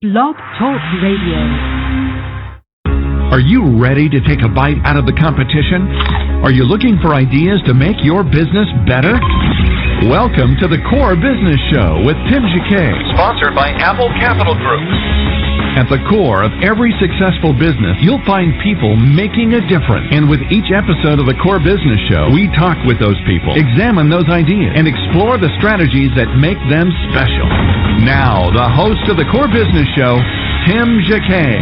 Blog Talk Radio. Are you ready to take a bite out of the competition? Are you looking for ideas to make your business better? Welcome to the Core Business Show with Tim Jacquet, sponsored by Apple Capital Group. At the core of every successful business, you'll find people making a difference. And with each episode of the Core Business Show, we talk with those people, examine those ideas, and explore the strategies that make them special. Now, the host of the Core Business Show, Tim Jacquet.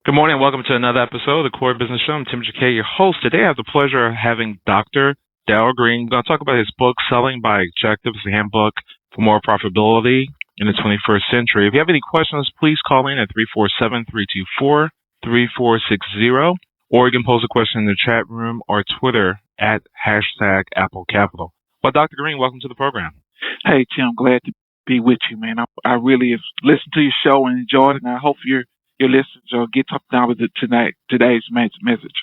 Good morning and welcome to another episode of the Core Business Show. I'm Tim Jacquet, your host. Today I have the pleasure of having Dr. Darrell Green. We're going to talk about his book, Selling By Objectives, the handbook for more profitability in the 21st century. If you have any questions, please call in at 347-324-3460, or you can pose a question in the chat room or Twitter at #AppleCapital. Well, Dr. Green, welcome to the program. Hey, Tim, glad to be with you, man. I really have listened to your show and enjoyed it, and I hope your listeners will get something out of today's message.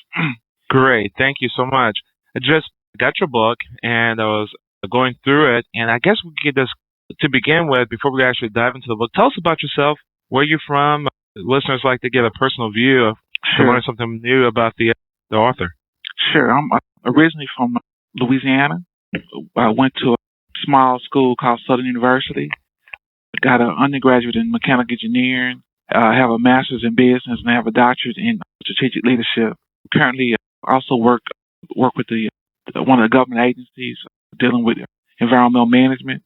Great. Thank you so much. I just got your book, and I was going through it, and I guess we could just, to begin with, before we actually dive into the book, tell us about yourself, where you're from. Listeners like to get a personal view of to learn something new about the author. Sure. I'm originally from Louisiana. I went to a small school called Southern University. I got an undergraduate in mechanical engineering. I have a master's in business, and I have a doctorate in strategic leadership. Currently, I also work with one of the government agencies dealing with environmental management.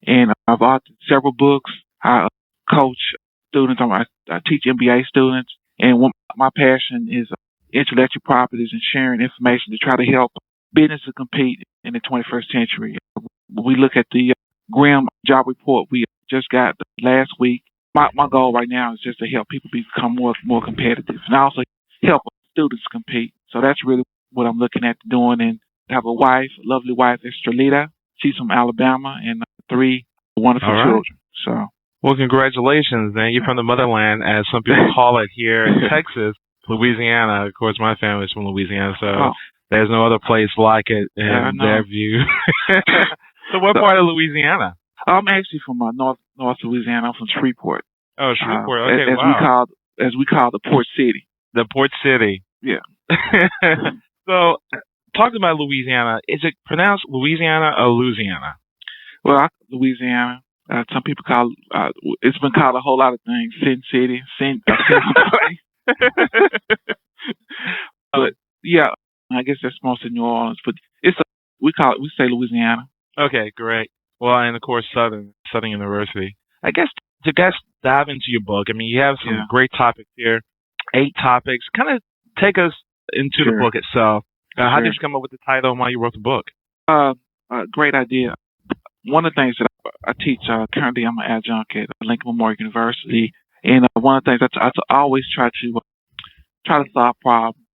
And I've authored several books. I coach students. I teach MBA students. And my passion is intellectual properties and sharing information to try to help businesses compete in the 21st century. We look at the GRIM job report we just got last week. My goal right now is just to help people become more competitive, and I also help students compete. So that's really what I'm looking at doing. And I have a lovely wife, Estrelita. She's from Alabama, and 3 wonderful children. So, well, congratulations, man. You're from the motherland, as some people call it here in Texas, Louisiana. Of course, my family's from Louisiana, so there's no other place like it in their view. So what part of Louisiana? I'm actually from North Louisiana. I'm from Shreveport. Oh, Shreveport. Okay, as we call the Port City. The Port City. Yeah. So, talking about Louisiana, is it pronounced Louisiana or Louisiana? Well, Louisiana. Some people call it's been called a whole lot of things. Sin City, Sin Place. But yeah, I guess that's mostly New Orleans. But we say Louisiana. Okay, great. Well, and of course, Southern University. I guess to dive into your book, I mean, you have some great topics here, 8 topics. Kind of take us into the book itself. How did you come up with the title and why you wrote the book? Great idea. One of the things that I teach, currently I'm an adjunct at Lincoln Memorial University, and one of the things I always try to solve problems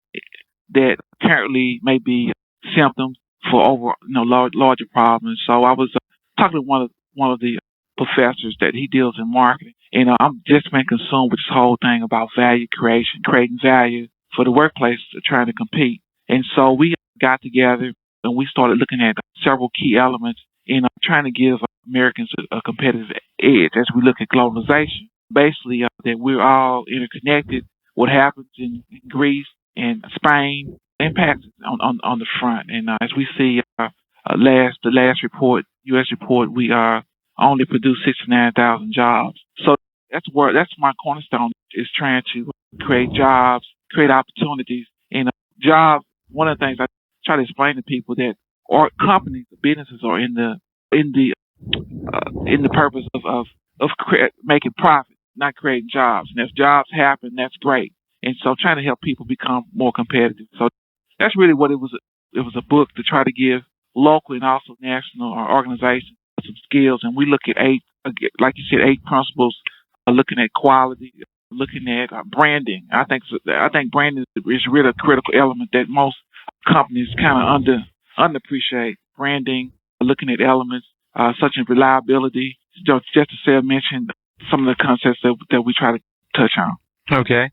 that currently may be symptoms for larger problems. So I was talking to one of the professors that he deals in marketing, and I'm just been consumed with this whole thing about value creation, creating value for the workplace trying to compete. And so we got together and we started looking at several key elements in trying to give Americans a competitive edge as we look at globalization. Basically, that we're all interconnected. What happens in Greece and Spain impacts on the front. And as we see the last report, U.S. report, we only produce 69,000 jobs. So that's my cornerstone, is trying to create jobs, create opportunities. And jobs, one of the things I try to explain to people that companies, businesses are in the purpose of making profit, not creating jobs. And if jobs happen, that's great. And so trying to help people become more competitive. So that's really what it was. It was a book to try to give local and also national organizations some skills. And we look at 8, like you said, 8 principles, looking at quality, looking at branding. I think branding is really a critical element that most companies kind of underappreciate. Branding, looking at elements such as reliability. Just to mention some of the concepts that we try to touch on. Okay.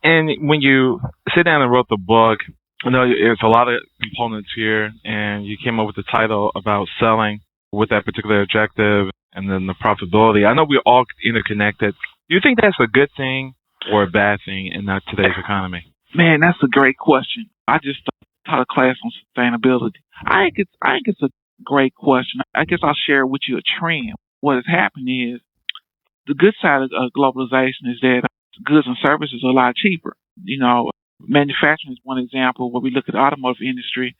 And when you sit down and wrote the book, I know there's a lot of components here, and you came up with the title about selling with that particular objective and then the profitability. I know we're all interconnected. Do you think that's a good thing or a bad thing in today's economy? Man, that's a great question. I just taught a class on sustainability. I think it's a great question. I guess I'll share with you a trend. What has happened is the good side of globalization is that goods and services are a lot cheaper. You know, manufacturing is one example where we look at the automotive industry,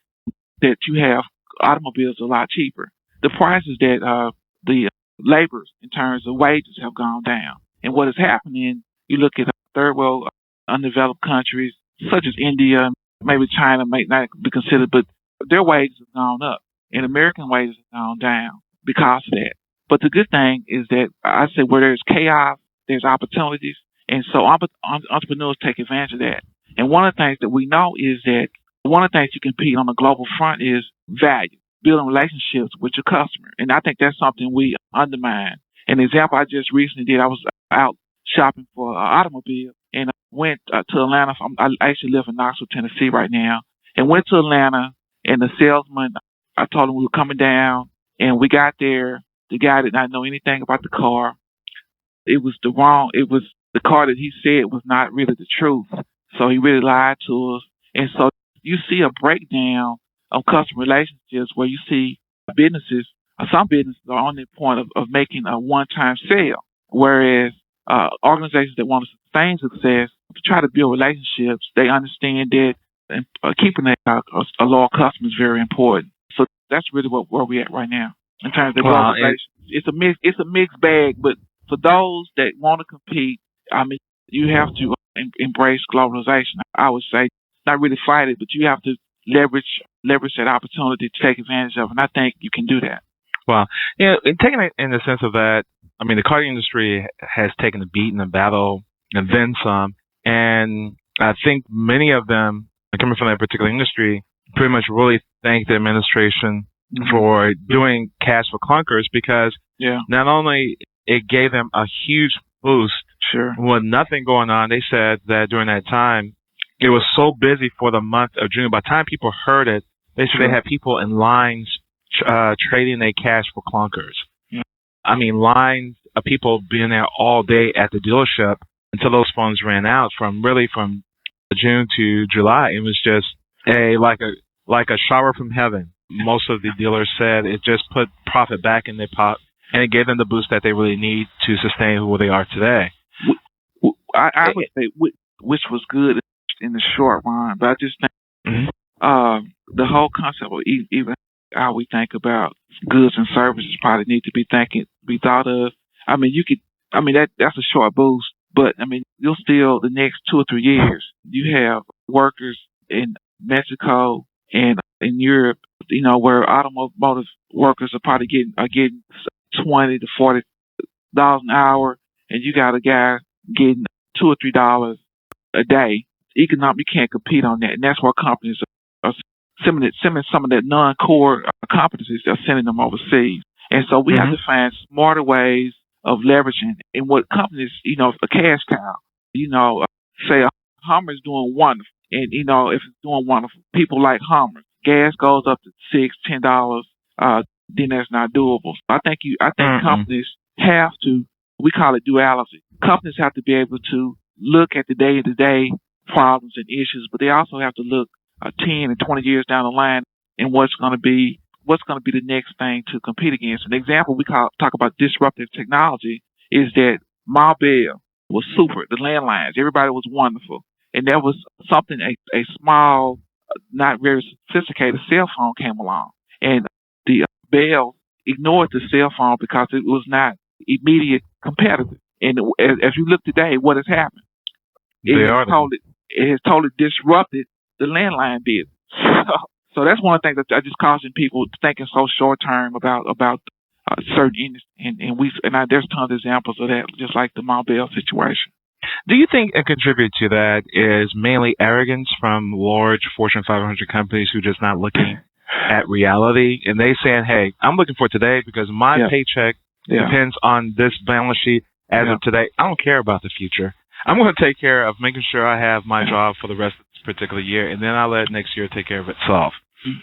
that you have automobiles a lot cheaper. The prices that the laborers in terms of wages have gone down. And what is happening, you look at third world undeveloped countries such as India, maybe China may not be considered, but their wages have gone up and American wages have gone down because of that. But the good thing is that I say where there's chaos, there's opportunities. And so entrepreneurs take advantage of that. And one of the things that we know is that one of the things you compete on the global front is value, building relationships with your customer. And I think that's something we undermine. An example I just recently did, I was out shopping for an automobile and I went to Atlanta. I actually live in Knoxville, Tennessee right now, and went to Atlanta. And the salesman, I told him we were coming down, and we got there. The guy did not know anything about the car. It was the car that he said was not really the truth. So he really lied to us. And so you see a breakdown of customer relationships where you see businesses, some businesses are on the point of making a one-time sale, whereas organizations that want to sustain success, to try to build relationships, they understand that keeping a loyal customer is very important. So that's really where we're at right now in terms of globalization. It's a mixed bag, but for those that want to compete, I mean, you have to embrace globalization. I would say not really fight it, but you have to leverage that opportunity to take advantage of it. And I think you can do that. Well, and taking it in the sense of that, I mean, the car industry has taken a beat in the battle and then some. And I think many of them, coming from that particular industry, pretty much really thank the administration for doing cash for clunkers, because not only it gave them a huge boost with nothing going on. They said that during that time, it was so busy for the month of June. By the time people heard it, they said they had people in lines trading their cash for clunkers. Yeah. I mean, lines of people being there all day at the dealership until those funds ran out from June to July. It was just like a shower from heaven. Most of the dealers said it just put profit back in their pot, and it gave them the boost that they really need to sustain who they are today. I would say which was good in the short run, but I just think the whole concept of even how we think about goods and services probably need to be thought of. I mean, that's a short boost, but I mean, you'll still the next 2 or 3 years, you have workers in Mexico and in Europe, where automotive workers are probably getting $20 to $40 an hour, and you got a guy getting $2 or $3 a day. You can't compete on that, and that's why companies are sending some of that non-core competencies. They're sending them overseas, and so we have to find smarter ways of leveraging. And what companies, a cash cow, say a Hummer is doing wonderful, and if it's doing wonderful, people like Hummer. Gas goes up to $6, $10, then that's not doable. So I think companies have to. We call it duality. Companies have to be able to look at the day-to-day problems and issues, but they also have to look 10 and 20 years down the line and what's going to be the next thing to compete against. An example we talk about disruptive technology is that Mobile was super. The landlines, everybody was wonderful, and there was something a small, not very sophisticated cell phone came along, and the Bell ignored the cell phone because it was not immediate competitive. And as you look today, what has happened? It has totally disrupted the landline business. So that's one of the things that I just caution people thinking so short term about certain industries. And there's tons of examples of that, just like the Mobile situation. Do you think a contributor to that is mainly arrogance from large Fortune 500 companies who are just not looking at reality, and they saying, "Hey, I'm looking for today because my paycheck depends on this balance sheet as of today. I don't care about the future. I'm going to take care of making sure I have my job for the rest of this particular year, and then I'll let next year take care of itself."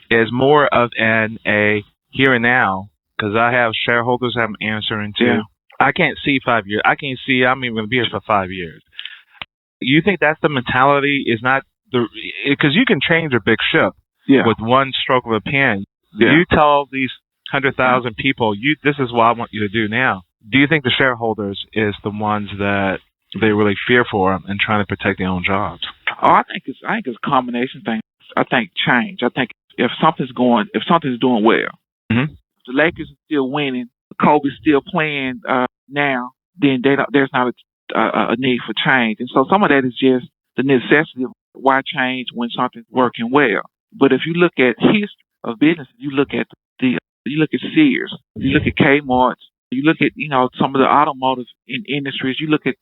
Is more of a here and now because I have shareholders I'm answering to. Yeah. I can't see 5 years. I can't see I'm even going to be here for 5 years. You think that's the mentality? Is not the because you can change a big ship with one stroke of a pen. Yeah. You tell these 100,000 people, this is what I want you to do now. Do you think the shareholders is the ones that they really fear for and trying to protect their own jobs? Oh, I think it's a combination thing. I think change. I think if something's doing well, the Lakers are still winning, Kobe's still playing now, then there's not a need for change. And so some of that is just the necessity of why change when something's working well. But if you look at history of business, you look at Sears, you look at Kmart, you look at some of the automotive industries, you look at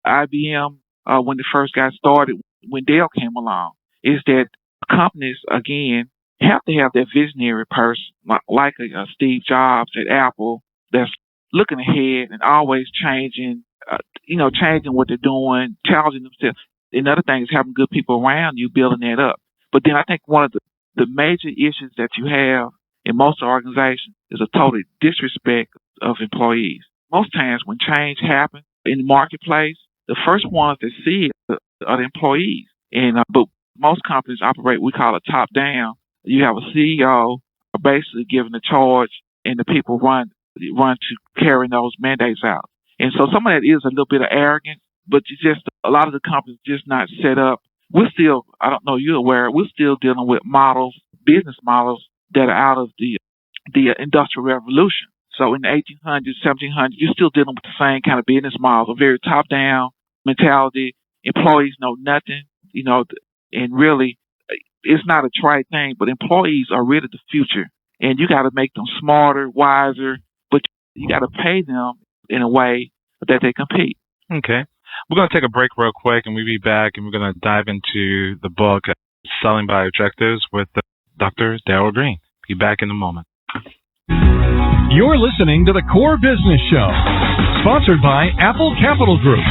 IBM when it first got started, when Dell came along, is that companies again have to have that visionary person like a Steve Jobs at Apple that's looking ahead and always changing, changing what they're doing, challenging themselves. Another thing is having good people around you, building that up. But then I think one of the major issues that you have in most organizations is a total disrespect of employees. Most times when change happens in the marketplace, the first ones that see it are the employees. And but most companies operate, we call it top down. You have a CEO basically giving the charge, and the people run to carrying those mandates out. And so some of that is a little bit of arrogance, but a lot of the companies just not set up. We're still, I don't know you're aware, we're still dealing with business models that are out of the Industrial Revolution. So in the 1800s, 1700s, you're still dealing with the same kind of business models, a very top-down mentality. Employees know nothing, and really, it's not a trite thing, but employees are really the future. And you got to make them smarter, wiser, but you got to pay them in a way that they compete. Okay. We're going to take a break real quick, and we'll be back, and we're going to dive into the book, Selling by Objectives, with Dr. Darrell Green. Be back in a moment. You're listening to The Core Business Show, sponsored by Apple Capital Group.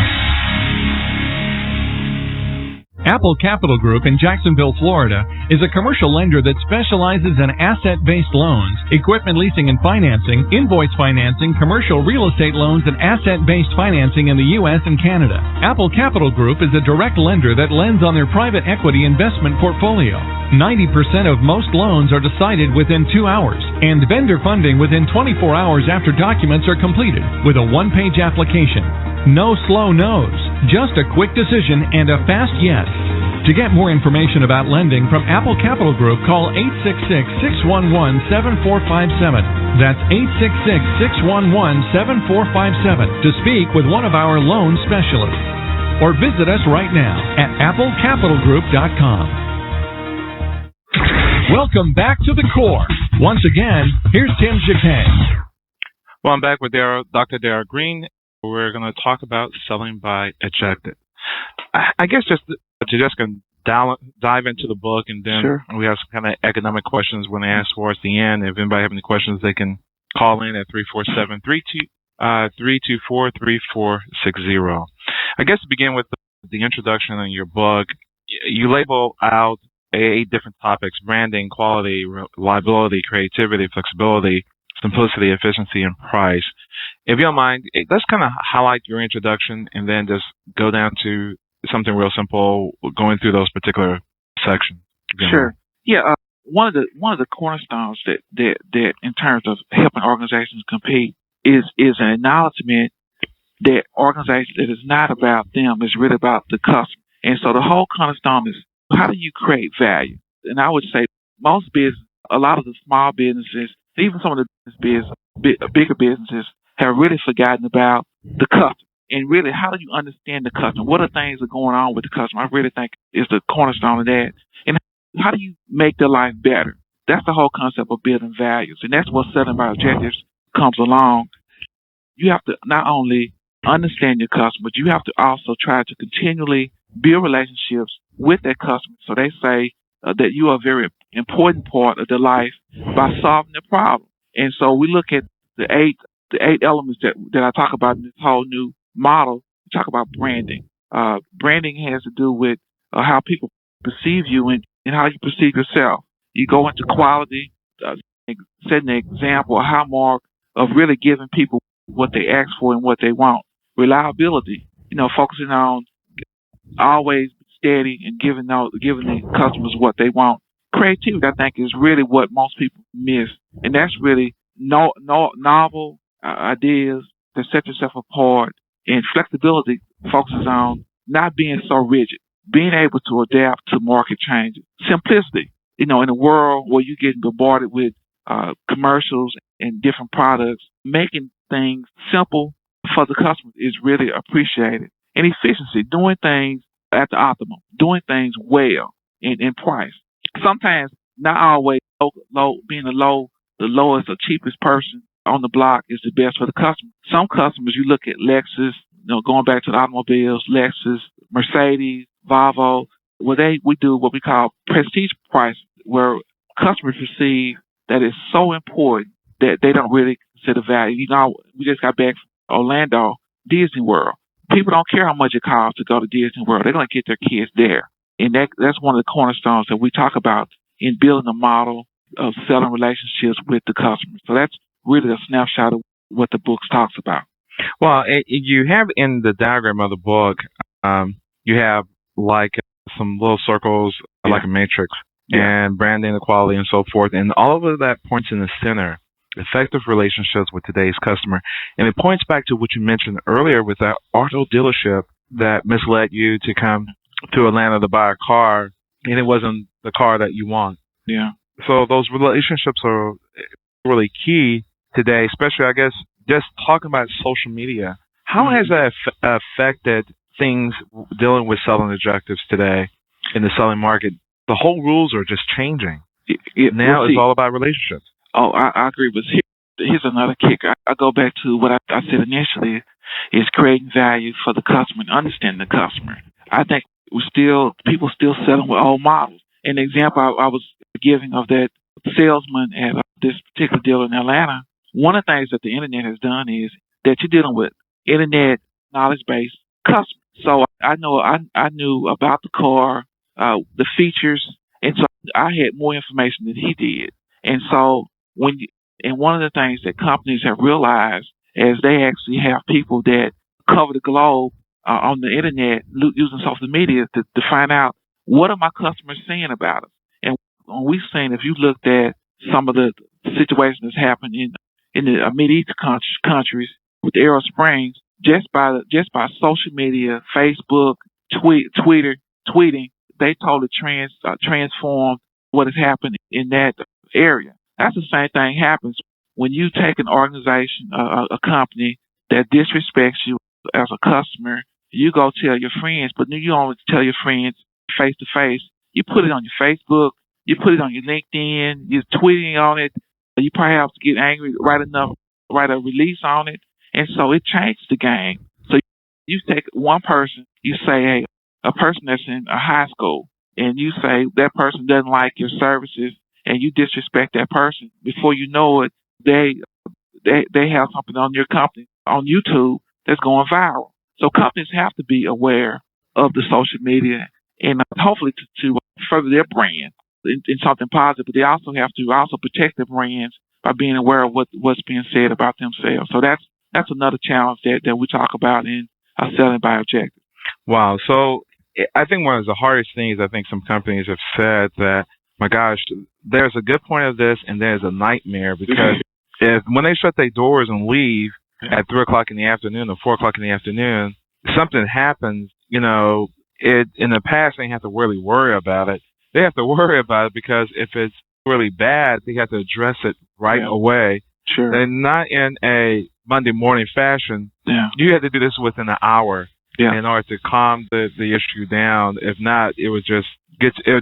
Apple Capital Group in Jacksonville, Florida, is a commercial lender that specializes in asset-based loans, equipment leasing and financing, invoice financing, commercial real estate loans, and asset-based financing in the U.S. and Canada. Apple Capital Group is a direct lender that lends on their private equity investment portfolio. 90% of most loans are decided within 2 hours, and vendor funding within 24 hours after documents are completed, with a one-page application. No slow no's, just a quick decision and a fast yes. To get more information about lending from Apple Capital Group, call 866-611-7457. That's 866-611-7457 to speak with one of our loan specialists. Or visit us right now at applecapitalgroup.com. Welcome back to The Core. Once again, here's Tim Jacquet. Well, I'm back with Dr. Darrell Green. We're going to talk about selling by objective. I guess just can dive into the book, and then we have some kind of economic questions we're going to ask towards the end. If anybody have any questions, they can call in at 347-324-3460. I guess to begin with the introduction in your book, you label out 8 different topics: branding, quality, reliability, creativity, flexibility, simplicity, efficiency, and price. If you don't mind, let's kind of highlight your introduction and then just go down to something real simple, going through those particular sections. Sure. Yeah. One of the cornerstones that in terms of helping organizations compete is an acknowledgement that organizations, it is not about them, it's really about the customer. And so the whole cornerstone is, how do you create value? And I would say most business, a lot of the small businesses, even some of the bigger businesses, have really forgotten about the customer. And really, how do you understand the customer? What are things that are going on with the customer? I really think is the cornerstone of that. And how do you make their life better? That's the whole concept of building values. And that's what Selling by Objectives comes along. You have to not only understand your customer, but you have to also try to continually build relationships with that customer. So they say that you are a very important part of their life by solving their problem. And so we look at the eight elements that I talk about in this whole new model. We talk about branding. Branding has to do with how people perceive you and how you perceive yourself. You go into quality. setting an example of how more of really giving people what they ask for and what they want. Reliability, focusing on always steady and giving the customers what they want. Creativity, I think, is really what most people miss, and that's really novel ideas that set yourself apart. And flexibility focuses on not being so rigid, being able to adapt to market changes. Simplicity, in a world where you're getting bombarded with commercials and different products, making things simple for the customer is really appreciated. And efficiency, doing things at the optimum, doing things well in price. Sometimes not always being the lowest or cheapest person on the block is the best for the customer. Some customers, you look at Lexus, going back to the automobiles, Lexus, Mercedes, Volvo, we do what we call prestige pricing, where customers perceive that it's so important that they don't really consider value. We just got back from Orlando, Disney World. People don't care how much it costs to go to Disney World. They're going to get their kids there. And that's one of the cornerstones that we talk about in building a model of selling relationships with the customers. So that's really a snapshot of what the book talks about. Well, you have in the diagram of the book, you have like some little circles, like a matrix, and branding, equality, and so forth. And all of that points in the center. Effective relationships with today's customer. And it points back to what you mentioned earlier with that auto dealership that misled you to come to Atlanta to buy a car, and it wasn't the car that you want. Yeah. So those relationships are really key today, especially, I guess, just talking about social media. How has that affected things dealing with selling objectives today in the selling market? The whole rules are just changing. Now it's all about relationships. Oh, I agree with you. Here's another kicker. I go back to what I said initially, is creating value for the customer and understanding the customer. I think people still selling with old models. An example I was giving of that salesman at this particular dealer in Atlanta, one of the things that the internet has done is that you're dealing with internet knowledge-based customers. So I knew about the car, the features, and so I had more information than he did. And so one of the things that companies have realized is they actually have people that cover the globe on the internet using social media to find out what are my customers saying about us. And we've seen, if you looked at some of the situations that's happened in the Mideast countries with Arab Springs, just by social media, Facebook, tweeting, they totally transformed what has happened in that area. That's the same thing happens when you take an organization, a company that disrespects you as a customer. You go tell your friends, but you don't tell your friends face to face. You put it on your Facebook, you put it on your LinkedIn, you're tweeting on it. You probably have to get angry, write a release on it, and so it changed the game. So you take one person, you say, hey, a person that's in a high school, and you say that person doesn't like your services, and you disrespect that person. Before you know it, they have something on your company on YouTube that's going viral. So companies have to be aware of the social media and hopefully to further their brand in something positive. But they also have to protect their brands by being aware of what's being said about themselves. So that's another challenge that we talk about in Selling by Objectives. Wow. So I think one of the hardest things I think some companies have said that, my gosh, there's a good point of this and there's a nightmare, because when they shut their doors and leave at 3 o'clock in the afternoon or 4 o'clock in the afternoon, something happens, in the past they didn't have to really worry about it. They have to worry about it because if it's really bad, they have to address it right away. Sure. And not in a Monday morning fashion. Yeah. You had to do this within an hour in order to calm the issue down. If not, it would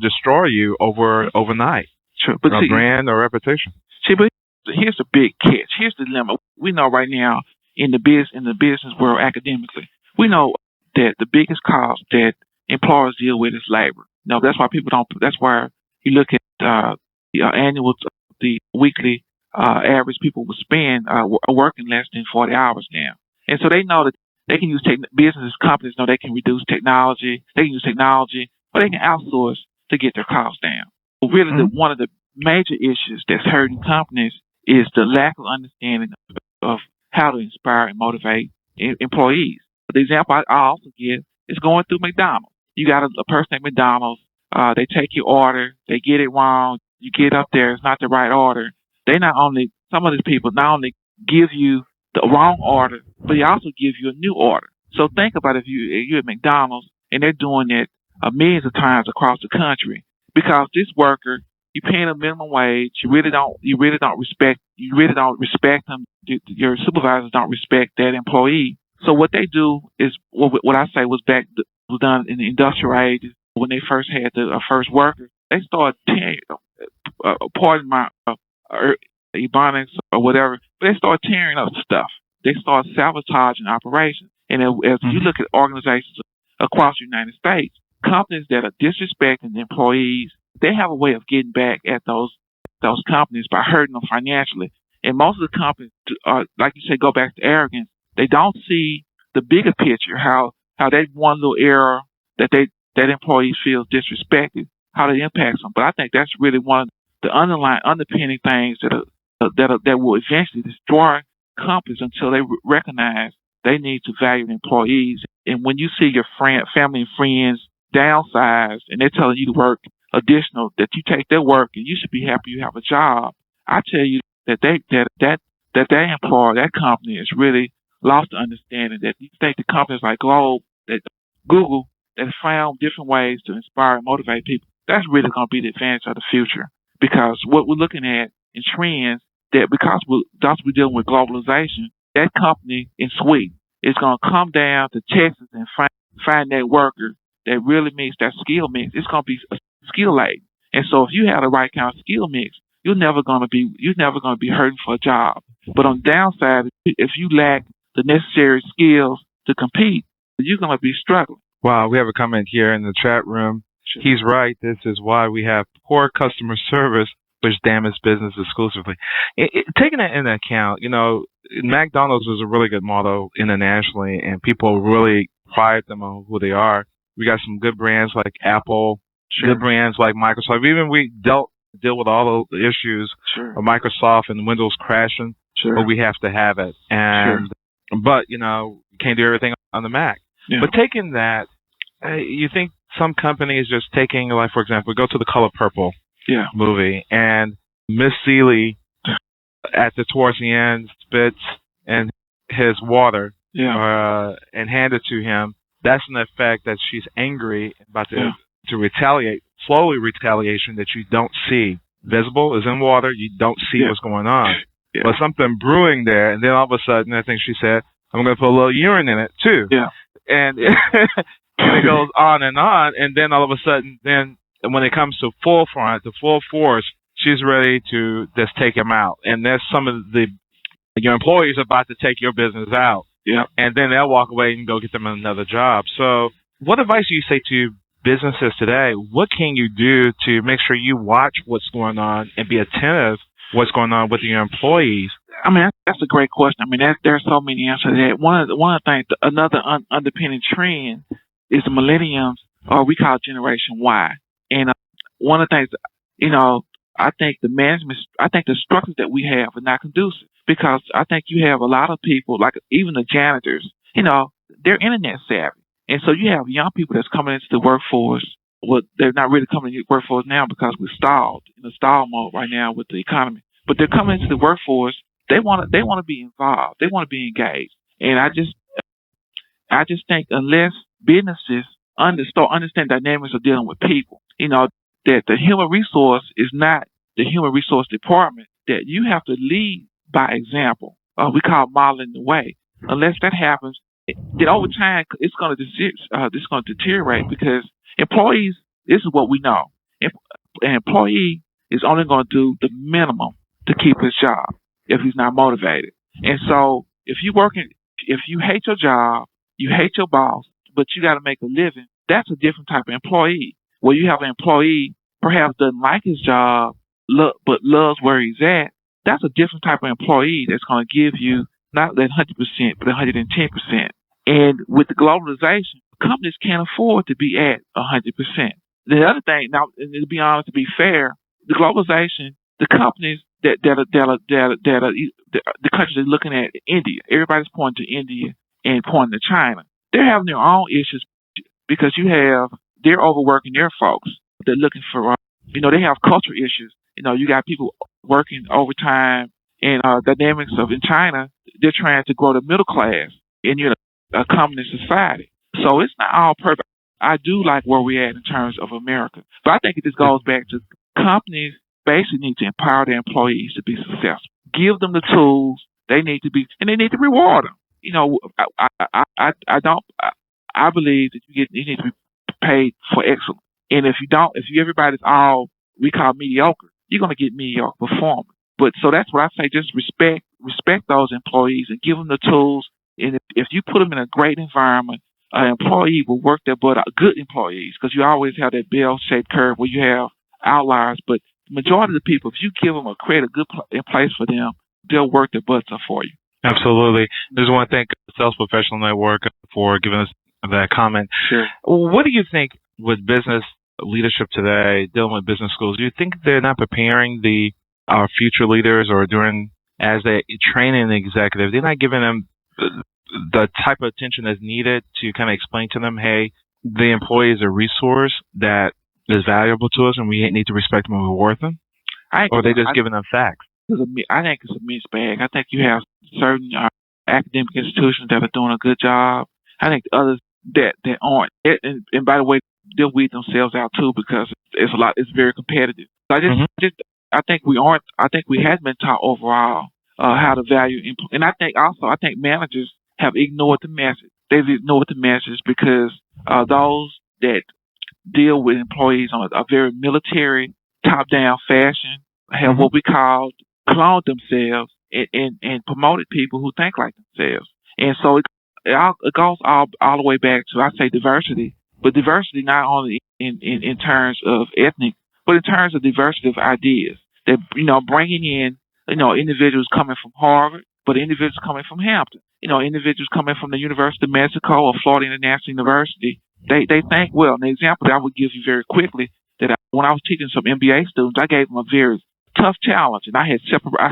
destroy you overnight. Sure. But brand or reputation. But here's the big catch. Here's the dilemma. We know right now in the business world academically, we know that the biggest cost that employers deal with is labor. No, that's why people don't. That's why you look at the weekly average people will spend working less than 40 hours now, and so they know that they can use business companies know they can reduce technology. They can use technology, or they can outsource to get their costs down. Really, one of the major issues that's hurting companies is the lack of understanding of how to inspire and motivate employees. The example I also give is going through McDonald's. You got a person at McDonald's. They take your order. They get it wrong. You get up there. It's not the right order. Some of these people not only give you the wrong order, but they also give you a new order. So think about if you're at McDonald's and they're doing it millions of times across the country because this worker, you're paying a minimum wage. You really don't respect them. Your supervisors don't respect that employee. So what they do is what I say was done in the industrial age when they first had the first workers. They started tearing, pardon my ebonics or whatever, but they started tearing up stuff. They started sabotaging operations. And as you look at organizations across the United States, companies that are disrespecting the employees, they have a way of getting back at those companies by hurting them financially. And most of the companies, like you say, go back to arrogance. They don't see the bigger picture, how that one little error that employee feels disrespected, how that impacts them. But I think that's really one of the underpinning things that will eventually destroy companies until they recognize they need to value employees. And when you see your family and friends downsize and they're telling you to work additional, that you take their work and you should be happy you have a job, I tell you that that employer, that company has really lost the understanding that you think the companies like Google that found different ways to inspire and motivate people, that's really going to be the advantage of the future. Because what we're looking at in trends, that because we're dealing with globalization, that company in Sweden is going to come down to Texas and find that worker that really meets that skill mix. It's going to be a skill laden. And so if you have the right kind of skill mix, you're never going to be hurting for a job. But on the downside, if you lack the necessary skills to compete, you're going to be struggling. Wow, we have a comment here in the chat room. Sure. He's right. This is why we have poor customer service, which damages business exclusively. Taking that into account, McDonald's is a really good model internationally, and people really pride them on who they are. We got some good brands like Apple, Sure. good brands like Microsoft. Even we deal with all the issues Sure. of Microsoft and Windows crashing, Sure. but we have to have it. And But you can't do everything on the Mac. Yeah. But taking that, you think some companies just taking, like, for example, we go to the Color Purple movie, and Miss Seeley towards the end spits in his water and hand it to him. That's an effect that she's angry about to retaliate, slowly retaliation that you don't see. Visible is in water, you don't see what's going on. Yeah. But something brewing there, and then all of a sudden, I think she said, I'm going to put a little urine in it too. Yeah. And and it goes on, and then all of a sudden, then when it comes to full force, she's ready to just take him out. And there's some of your employees about to take your business out. Yeah. And then they'll walk away and go get them another job. So what advice do you say to businesses today? What can you do to make sure you watch what's going on and be attentive what's going on with your employees? I mean, that's a great question. I mean, there's so many answers to that. One of the things, another underpinning trend is the millenniums, or we call Generation Y. And one of the things, I think the structures that we have are not conducive, because I think you have a lot of people, like even the janitors, they're internet savvy. And so you have young people that's coming into the workforce. Well, they're not really coming into the workforce now because we're stalled in the stall mode right now with the economy. But they're coming into the workforce. They want to be involved. They want to be engaged. And I just think unless businesses understand dynamics of dealing with people, that the human resource is not the human resource department, that you have to lead by example. We call modeling the way. Unless that happens, then over time it's going to deteriorate, because employees, this is what we know. An employee is only going to do the minimum to keep his job if he's not motivated. And so if you hate your job, you hate your boss, but you got to make a living, that's a different type of employee. Where you have an employee perhaps doesn't like his job, but loves where he's at, that's a different type of employee that's going to give you not that 100%, but 110%. And with the globalization, companies can't afford to be at 100%. The other thing, now, and to be honest, to be fair, the globalization, the companies that the countries are looking at India. Everybody's pointing to India and pointing to China. They're having their own issues because they're overworking their folks. They're looking for, they have cultural issues. You got people working overtime and dynamics of in China. They're trying to grow the middle class in a communist society. So it's not all perfect. I do like where we're at in terms of America, but I think it just goes back to companies basically need to empower their employees to be successful. Give them the tools they need to be, and they need to reward them. I believe that you need to be paid for excellence. And if everybody's all we call mediocre, you're going to get mediocre performance. But so that's what I say. Just respect those employees and give them the tools. And if you put them in a great environment, an employee will work their butt out. Good employees, because you always have that bell-shaped curve where you have outliers. But the majority of the people, if you give them create a good place for them, they'll work their butts up for you. Absolutely. I just want to thank Sales Professional Network for giving us that comment. Sure. What do you think with business leadership today, dealing with business schools? Do you think they're not preparing our future leaders, or as they training the executive, they're not giving them the type of attention that's needed to kind of explain to them, hey, the employee is a resource that is valuable to us and we need to respect them and reward them? Or are they just giving them facts? I think it's a mixed bag. I think you have certain academic institutions that are doing a good job. I think others that aren't. And by the way, they'll weed themselves out too because it's very competitive. So I think we haven't been taught overall how to value and I think managers have ignored the message. They've ignored the message because those that deal with employees on a very military top-down fashion have what we call cloned themselves and promoted people who think like themselves. And so it goes all the way back to, I say, diversity, but diversity not only in terms of ethnic, but in terms of diversity of ideas. That, bringing in, individuals coming from Harvard, but individuals coming from Hampton, individuals coming from the University of Mexico or Florida International University. They think well. And the example that I would give you very quickly, that when I was teaching some MBA students, I gave them a very tough challenge, and I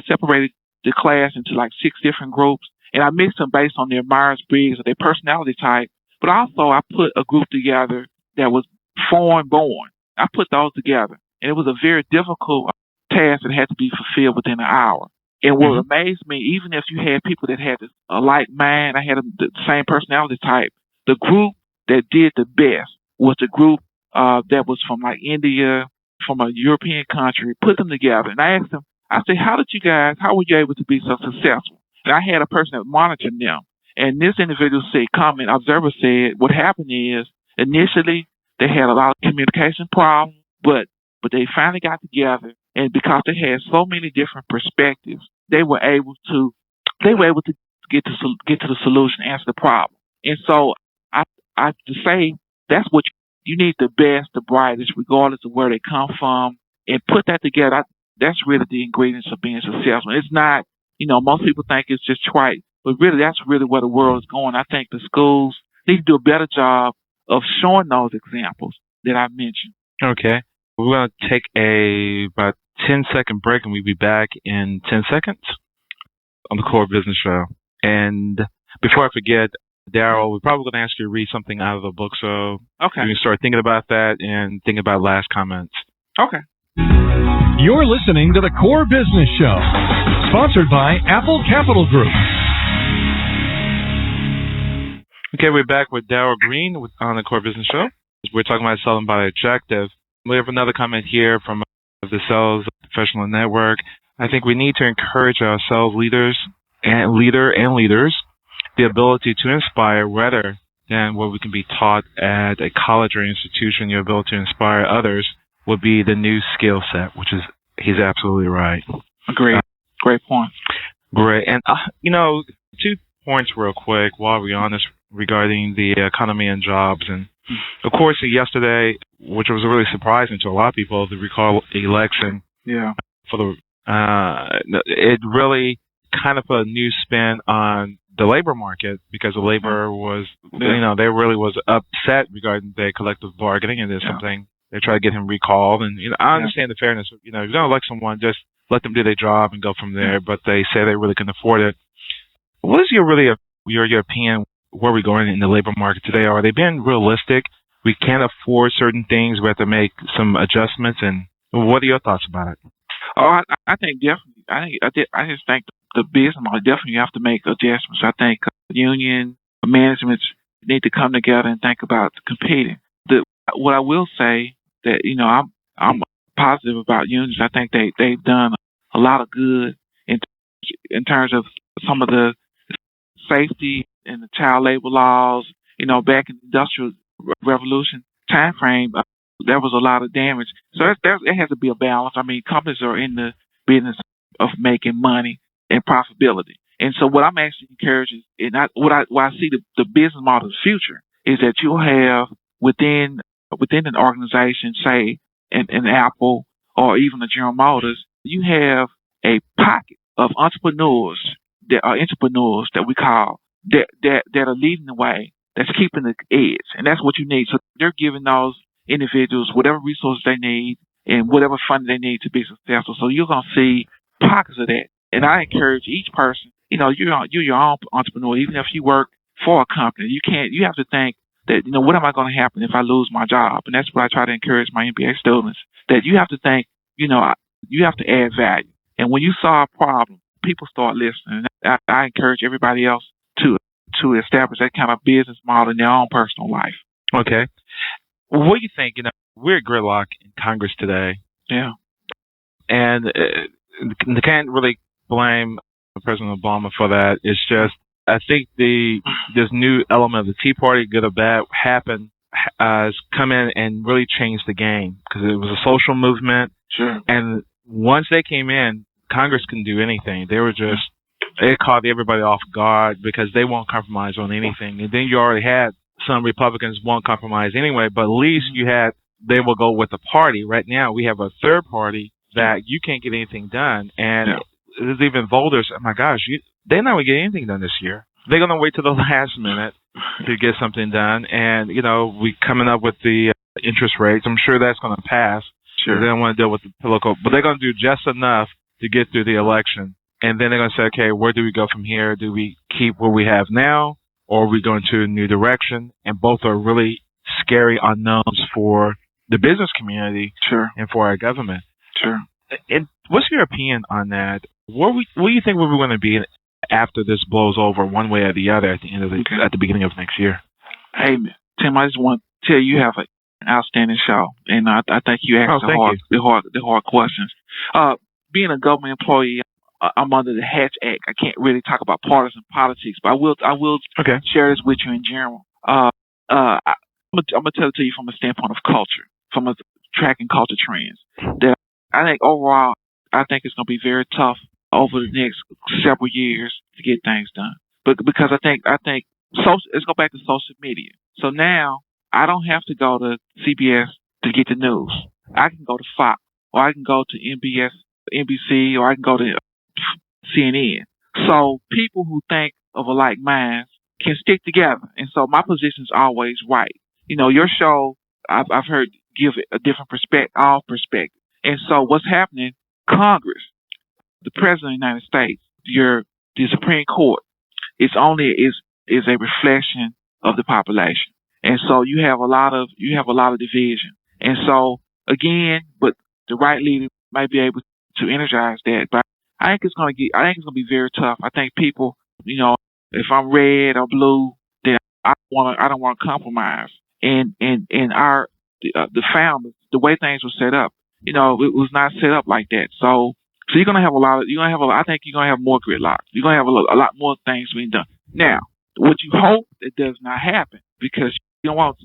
separated the class into like 6 different groups, and I mixed them based on their Myers-Briggs or their personality type. But also I put a group together that was foreign-born. I put those together, and it was a very difficult task that had to be fulfilled within an hour. And what amazed me, even if you had people that had a like mind, I had the same personality type, the group that did the best was the group that was from like India, from a European country. Put them together, and I asked them, I said, how were you able to be so successful? And I had a person that monitored them, and this individual observer said, what happened is initially they had a lot of communication problems, but they finally got together, and because they had so many different perspectives, they were able to get to the solution, answer the problem. And so I to say that's what you need, the best, the brightest, regardless of where they come from, and put that together. That's really the ingredients of being successful. It's not, most people think it's just trite, but really that's really where the world is going. I think the schools need to do a better job of showing those examples that I mentioned. Okay. We're going to take about 10-second break, and we'll be back in 10 seconds on the Core Business Show. And before I forget, Daryl, we're probably going to ask you to read something out of the book, so okay, you can start thinking about that and think about last comments. Okay. You're listening to the Core Business Show, sponsored by Apple Capital Group. Okay, we're back with Daryl Green on the Core Business Show. We're talking about Selling By Objectives. We have another comment here from the Sales Professional Network. I think we need to encourage our sales leaders the ability to inspire rather than what we can be taught at a college or institution. Your ability to inspire others would be the new skill set, he's absolutely right. Agreed. Great point. Great. And, 2 points real quick while we're on this regarding the economy and jobs. And, of course, yesterday, which was really surprising to a lot of people, the recall election. Yeah. It really kind of put a new spin on the labor market because the labor was, they really was upset regarding the collective bargaining, and there's something They try to get him recalled, and I understand the fairness. If you're going to elect someone, just let them do their job and go from there. But they say they really can afford it. What is your opinion? Where we're going in the labor market today? Are they being realistic? We can't afford certain things. We have to make some adjustments. And what are your thoughts about it? Oh, I think definitely. I just think the business model definitely have to make adjustments. I think union management need to come together and think about competing. What I will say that I'm positive about unions. I think they've done a lot of good in terms of some of the safety and the child labor laws. Back in the Industrial Revolution time frame, there was a lot of damage. So it has to be a balance. I mean, companies are in the business of making money and profitability. And so what I'm actually encouraging, and what I see the business model of the future is that you'll have within an organization, say an Apple or even a General Motors, you have a pocket of entrepreneurs that we call that are leading the way, that's keeping the edge, and that's what you need. So they're giving those individuals whatever resources they need and whatever funding they need to be successful. So you're gonna see pockets of that. And I encourage each person, you're your own entrepreneur, even if you work for a company. You have to think that, what am I going to happen if I lose my job? And that's what I try to encourage my MBA students, that you have to think, you have to add value. And when you solve problems, people start listening. I encourage everybody else to establish that kind of business model in their own personal life. Okay. What do you think? We're at gridlock in Congress today. Yeah. And they can't really blame President Obama for that. It's just, I think this new element of the Tea Party, good or bad, has come in and really changed the game, because it was a social movement. Sure. And once they came in, Congress couldn't do anything. It caught everybody off guard because they won't compromise on anything. And then you already had some Republicans won't compromise anyway, but at least they will go with the party. Right now, we have a third party that you can't get anything done. And there's even voters, oh my gosh, they're not going to get anything done this year. They're going to wait till the last minute to get something done. And, we coming up with the interest rates. I'm sure that's going to pass. Sure. They don't want to deal with the political, but they're going to do just enough to get through the election. And then they're going to say, okay, where do we go from here? Do we keep what we have now, or are we going to a new direction? And both are really scary unknowns for the business community. Sure. And for our government. Sure. And what's your opinion on that? Where do you think we're going to be after this blows over, one way or the other, at the beginning of next year? Hey, Tim, I just want to tell you have an outstanding show, and I think you asked the hard questions. Being a government employee, I'm under the Hatch Act. I can't really talk about partisan politics, but I will share this with you in general. I'm gonna tell it to you from a standpoint of culture, from a tracking culture trends. That I think overall, I think it's gonna be very tough over the next several years to get things done. But because I think let's go back to social media. So now I don't have to go to CBS to get the news. I can go to Fox, or I can go to NBC, or I can go to CNN. So people who think of alike minds can stick together. And so my position is always right. Your show, I've heard give a different perspective. And so what's happening, Congress, the President of the United States, the Supreme Court, is a reflection of the population. And so you have a lot of division. And so again, but the right leader might be able to energize that. But I think it's going to be very tough. I think people, if I'm red or blue, then I don't want to compromise. And the founders, the way things were set up, it was not set up like that. So you're going to have I think you're going to have more gridlock. You're going to have a lot more things being done. Now, what you hope it does not happen, because you don't want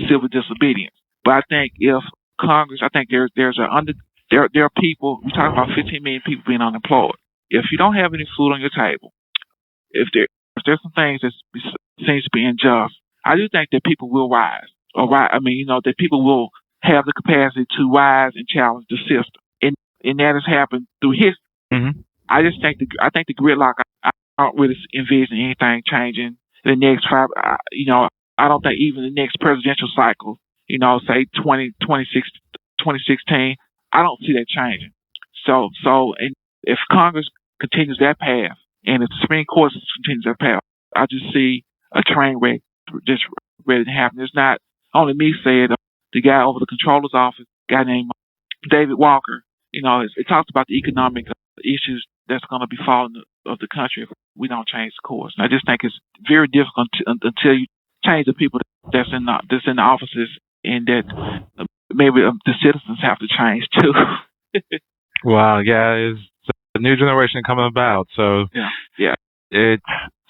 civil disobedience. But I think if Congress, I think there are people, we talk about 15 million people being unemployed. If you don't have any food on your table, if there's some things that seems to be unjust, I do think that people will rise. That people will have the capacity to rise and challenge the system. And that has happened through history. Mm-hmm. I think the gridlock, I don't really envision anything changing in the next 5, I don't think even the next presidential cycle say 2016, I don't see that changing. So, and if Congress continues that path, and if the Supreme Court continues that path, I just see a train wreck just ready to happen. It's not only me saying it. The guy over the controller's office, a guy named David Walker, it talks about the economic issues that's going to be falling of the country if we don't change the course. And I just think it's very difficult until you change the people that's in the offices, and that maybe the citizens have to change too. Wow, yeah, it's a new generation coming about. So yeah, it's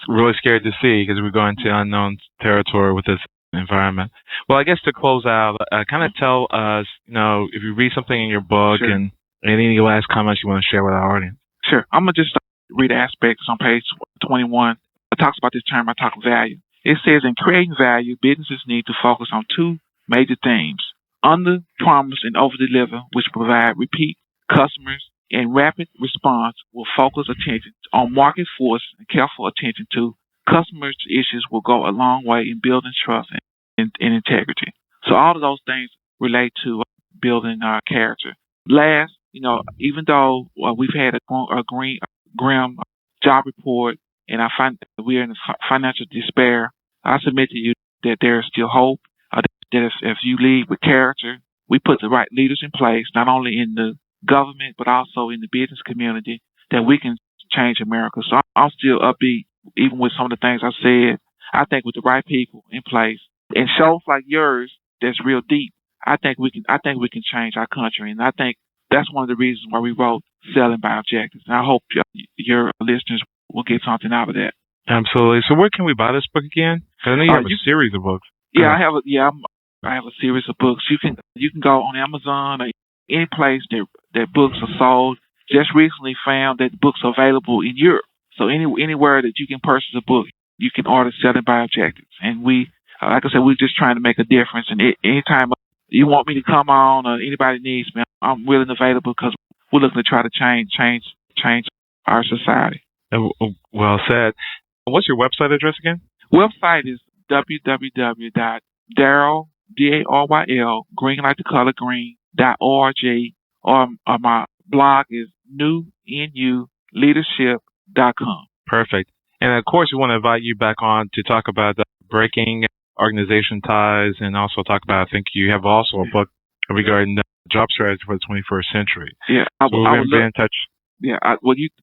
really scary to see because we're going to unknown territory with this environment. Well, I guess to close out, kind of tell us, if you read something in your book, sure, and any last comments you want to share with our audience. Sure. I'm going to just read aspects on page 21. It talks about this term, I talk value. It says, in creating value, businesses need to focus on two major themes: under promise and over deliver, which provide repeat customers, and rapid response will focus attention on market force and careful attention to customers' issues will go a long way in building trust and integrity. So all of those things relate to building our character. Last, even though we've had a grim job report, and I find that we are in financial despair, I submit to you that there is still hope. That if you lead with character, we put the right leaders in place, not only in the government but also in the business community, that we can change America. So I'm still upbeat, even with some of the things I said. I think with the right people in place and shows like yours that's real deep, I think we can change our country, and I think that's one of the reasons why we wrote Selling by Objectives. And I hope your listeners will get something out of that. Absolutely. So where can we buy this book again? I know you have a series of books. Yeah, I have a series of books. You can go on Amazon or any place that books are sold. Just recently found that books are available in Europe. So anywhere that you can purchase a book, you can order Selling by Objectives. And we, like I said, we're just trying to make a difference. And anytime you want me to come on or anybody needs me, I'm willing and available, because we're looking to try to change our society. Well said. What's your website address again? Website is www.daryl, DARYL, green like the color green, .org, or my blog is newleadership.com. Perfect. And of course, we want to invite you back on to talk about breaking organization ties, and also talk about, I think you have also a book regarding the job strategy for the 21st century. Yeah, I will be in touch. Yeah,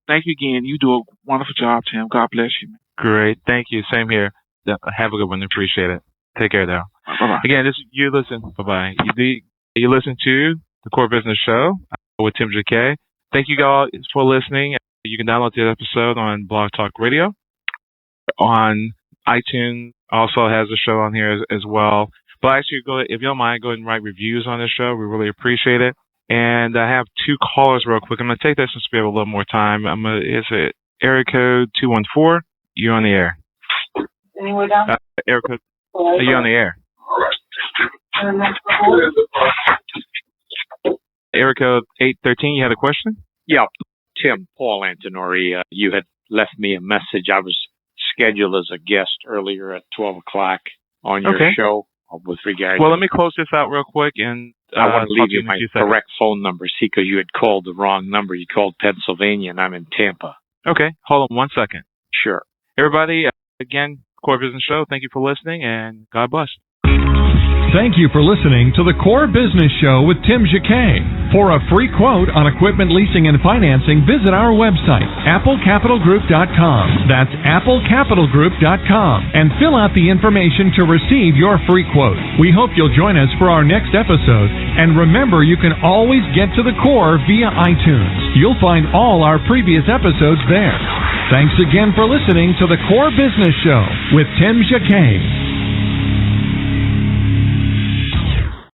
thank you again. You do a wonderful job, Tim. God bless you, man. Great. Thank you. Same here. Have a good one. Appreciate it. Take care, Daryl. Bye-bye. Again, bye-bye. You listen to The Core Business Show with Tim Jacquet. Thank you guys for listening. You can download the episode on Blog Talk Radio. On iTunes, also has a show on here as well. But actually, if you don't mind, go ahead and write reviews on this show. We really appreciate it. And I have two callers real quick. I'm going to take that since we have a little more time. It's area code 214. You're on the air. Area code. You're on the air. Area code 813. You had a question? Yeah, Tim, Paul Antonori. You had left me a message. I was scheduled as a guest earlier at 12 o'clock on your show with regard. Well, let me close this out real quick, and I want to leave you my correct phone number. See, because you had called the wrong number. You called Pennsylvania, and I'm in Tampa. Okay, hold on 1 second. Sure. Everybody, again, Core Business Show, thank you for listening, and God bless. Thank you for listening to the Core Business Show with Tim Jacquet. For a free quote on equipment leasing and financing, visit our website, applecapitalgroup.com. That's applecapitalgroup.com. And fill out the information to receive your free quote. We hope you'll join us for our next episode. And remember, you can always get to the core via iTunes. You'll find all our previous episodes there. Thanks again for listening to the Core Business Show with Tim Jacquet.